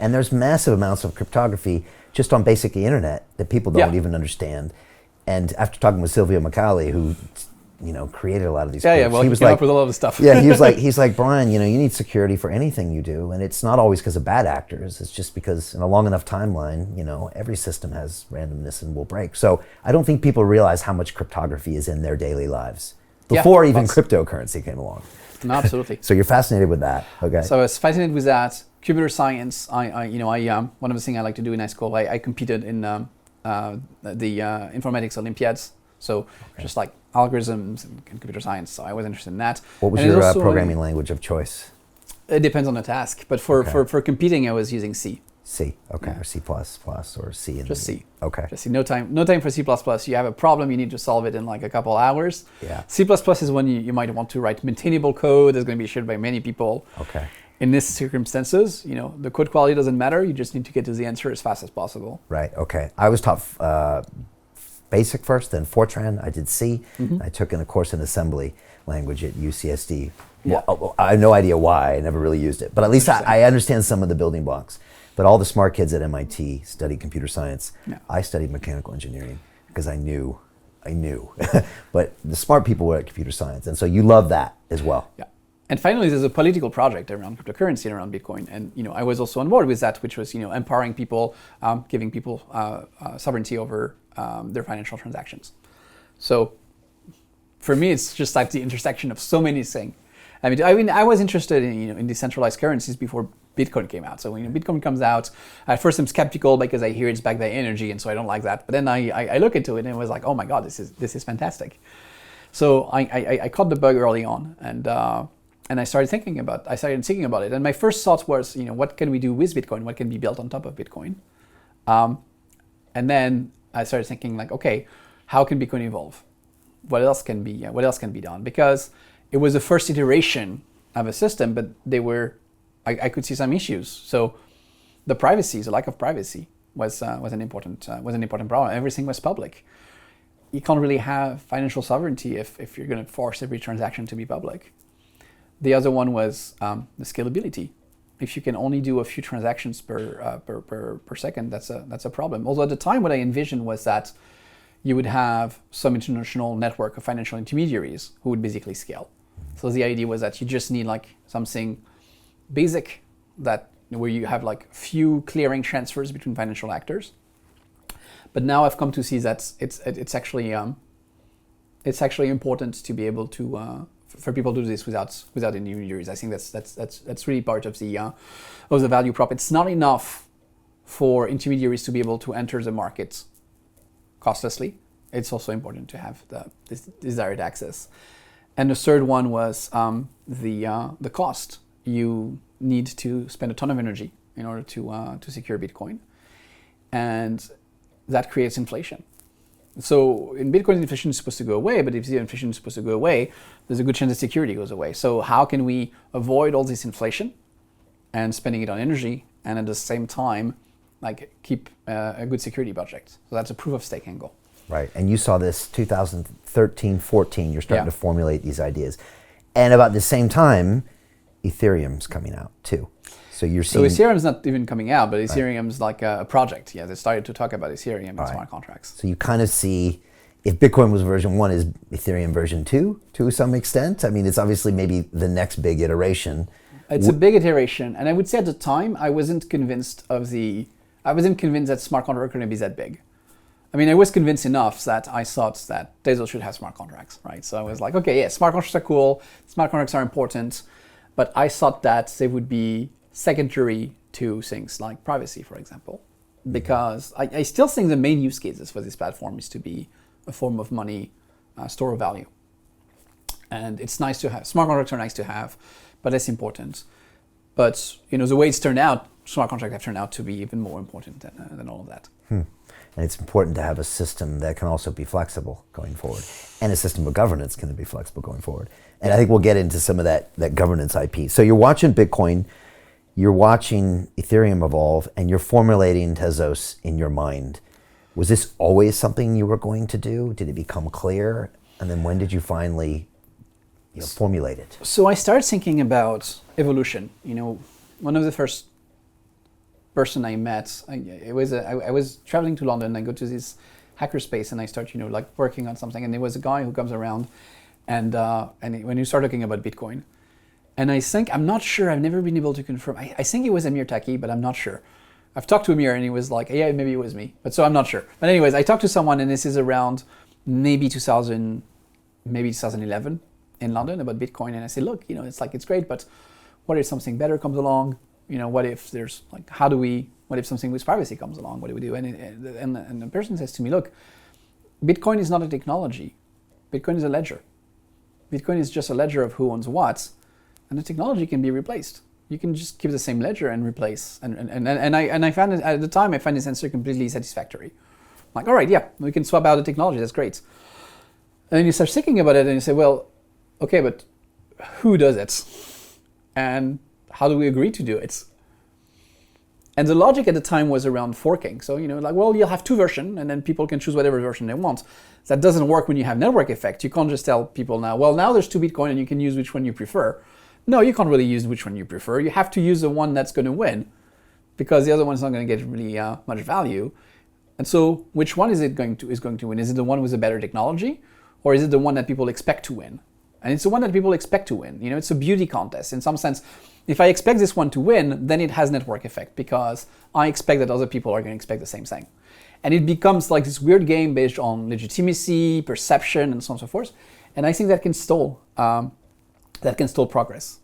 And there's massive amounts of cryptography just on basic internet that people don't even understand. And after talking with Silvio Micali, who created a lot of these groups, he came up with a lot of stuff. he's like, Brian, you need security for anything you do, and it's not always because of bad actors. It's just because in a long enough timeline, every system has randomness and will break. So I don't think people realize how much cryptography is in their daily lives before even cryptocurrency came along. No, absolutely. So you're fascinated with that, okay? So I was fascinated with that. Computer science. I one of the things I like to do in high school. I competed in the informatics Olympiads. So just like algorithms and computer science. So I was interested in that. What was your programming language of choice? It depends on the task, but for competing, I was using C. C, okay, or C++ or C. Just C. Okay. Just C. No time for C++. You have a problem, you need to solve it in like a couple hours. Yeah. C++ is when you might want to write maintainable code that's going to be shared by many people. Okay. In these circumstances, the code quality doesn't matter. You just need to get to the answer as fast as possible. Right. Okay. I was taught BASIC first, then Fortran. I did C. I took in a course in assembly language at UCSD. Yeah. Well, I have no idea why. I never really used it, but at least I understand some of the building blocks. But all the smart kids at MIT studied computer science. Yeah. I studied mechanical engineering because I knew. But the smart people were at computer science, and so you love that as well. Yeah. And finally, there's a political project around cryptocurrency and around Bitcoin. And, I was also on board with that, which was, empowering people, giving people sovereignty over their financial transactions. So for me, it's just like the intersection of so many things. I mean, I was interested in decentralized currencies before Bitcoin came out. So when Bitcoin comes out, at first I'm skeptical because I hear it's backed by energy, and so I don't like that. But then I look into it and it was like, oh my God, this is fantastic. So I caught the bug early on, and I started thinking about it. And my first thought was, what can we do with Bitcoin? What can be built on top of Bitcoin? And then I started thinking like, okay, how can Bitcoin evolve? What else can be done? Because it was the first iteration of a system, but I could see some issues. So the lack of privacy was an important problem. Everything was public. You can't really have financial sovereignty if you're going to force every transaction to be public. The other one was the scalability. If you can only do a few transactions per second, that's a problem. Although at the time, what I envisioned was that you would have some international network of financial intermediaries who would basically scale. So the idea was that you just need like something basic where you have like few clearing transfers between financial actors. But now I've come to see that it's actually important to be able to for people to do this without intermediaries. I think that's really part of the value prop. It's not enough for intermediaries to be able to enter the market costlessly. It's also important to have this desired access. And the third one was the cost. You need to spend a ton of energy in order to secure Bitcoin, and that creates inflation. So in Bitcoin, inflation is supposed to go away, but if the inflation is supposed to go away, there's a good chance that security goes away. So how can we avoid all this inflation and spending it on energy, and at the same time, like keep a good security budget? So that's a proof of stake angle. Right, and you saw this 2013, 14, you're starting to formulate these ideas. And about the same time, Ethereum's coming out too. So you're seeing... So Ethereum's not even coming out, but Ethereum's like a project. Yeah, they started to talk about Ethereum and smart contracts. So you kind of see, if Bitcoin was version 1, is Ethereum version 2 to some extent? I mean, it's obviously maybe the next big iteration. It's a big iteration, and I would say at the time, I wasn't convinced that smart contracts were going to be that big. I mean, I was convinced enough that I thought that Tezos should have smart contracts, right? So I was like, okay, yeah, smart contracts are cool, smart contracts are important, but I thought that they would be secondary to things like privacy, for example, because I still think the main use cases for this platform is to be a form of money, store of value. And it's nice to have. Smart contracts are nice to have, but less important. But the way it's turned out, smart contracts have turned out to be even more important than all of that. And it's important to have a system that can also be flexible going forward. And a system of governance can be flexible going forward. And I think we'll get into some of that governance IP. So you're watching Bitcoin, you're watching Ethereum evolve, and you're formulating Tezos in your mind. Was this always something you were going to do? Did it become clear? And then when did you finally formulate it? So I started thinking about evolution. One of the first person I met, I was traveling to London. I go to this hackerspace and I start, like working on something. And there was a guy who comes around, and when you start talking about Bitcoin, and I think, I'm not sure, I've never been able to confirm. I think it was Amir Taki, but I'm not sure. I've talked to Amir and he was like, yeah, maybe it was me. But so I'm not sure. But anyways, I talked to someone, and this is around maybe 2011 in London, about Bitcoin. And I said, look, it's great, but what if something better comes along? What if there's what if something with privacy comes along? What do we do? And the person says to me, look, Bitcoin is not a technology. Bitcoin is a ledger. Bitcoin is just a ledger of who owns what, and the technology can be replaced. You can just keep the same ledger and replace. And I found it, at the time, I found this answer completely satisfactory. I'm like, all right, yeah, we can swap out the technology. That's great. And then you start thinking about it, and you say, well, okay, but who does it? And how do we agree to do it? And the logic at the time was around forking. So, you'll have two versions, and then people can choose whatever version they want. That doesn't work when you have network effect. You can't just tell people now there's two Bitcoin and you can use which one you prefer. No, you can't really use which one you prefer. You have to use the one that's going to win, because the other one's not going to get really much value. And so which one is going to win? Is it the one with a better technology, or is it the one that people expect to win? And it's the one that people expect to win. It's a beauty contest. In some sense, if I expect this one to win, then it has network effect, because I expect that other people are going to expect the same thing. And it becomes like this weird game based on legitimacy, perception, and so on and so forth. And I think that can stall progress.